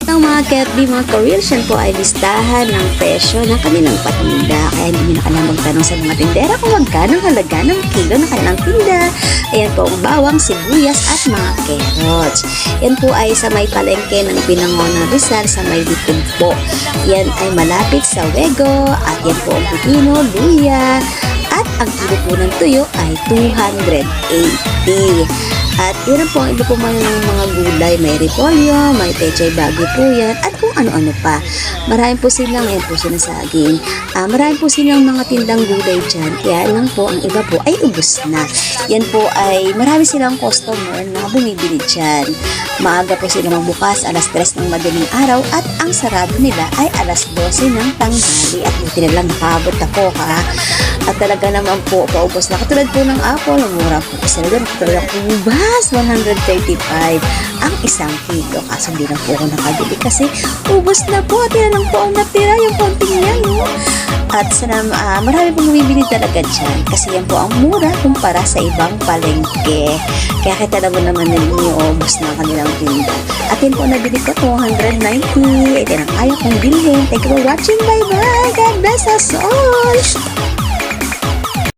ng mga Ketby, mga Koreans, yan po ay listahan ng presyo ng kanilang patinda. Kaya hindi nyo na kailangan magtanong sa mga tindera kung magkano ang halaga ng kilo ng kanilang tinda. Ayan po ang bawang, sibuyas at mga carrots. Yan po ay sa may palengke ng Binangonan Rizal sa may Litid po. Yan ay malapit sa Wego at yan po ang pipino, luya at ang kilo po ng tuyo ay 280. At yun po ang iba po man ng mga gulay. May repolyo, may pechay bagyo po yan, at kung ano-ano pa. Marami po silang, yan po sinasaging. Marami po silang mga tindang gulay dyan. Kaya lang po, ang iba po ay ubos na. Yan po ay marami silang customer na bumibili dyan. Maaga po sila magbukas, alas 3 ng madaling araw, at ang sarado nila ay alas 12 ng tanghali. At buti na lang nakabot ako ha. At talaga naman po, paubos na. Katulad po ng apple, mura po kasi talaga nakatulad po bas, 135 ang isang kilo. Kaso hindi na po ako nakabili kasi ubos na po. At yan lang po ang natira, yung konting yan. No? At sana, marami pong bumibili talaga dyan kasi yan po ang mura kumpara sa ibang palengke. Kaya kita naman ninyo, ubos na kanilang tinda. At yun po nabili ko 290. Ito ang kaya kong bilhin. Thank you for watching. Bye bye. God bless us all.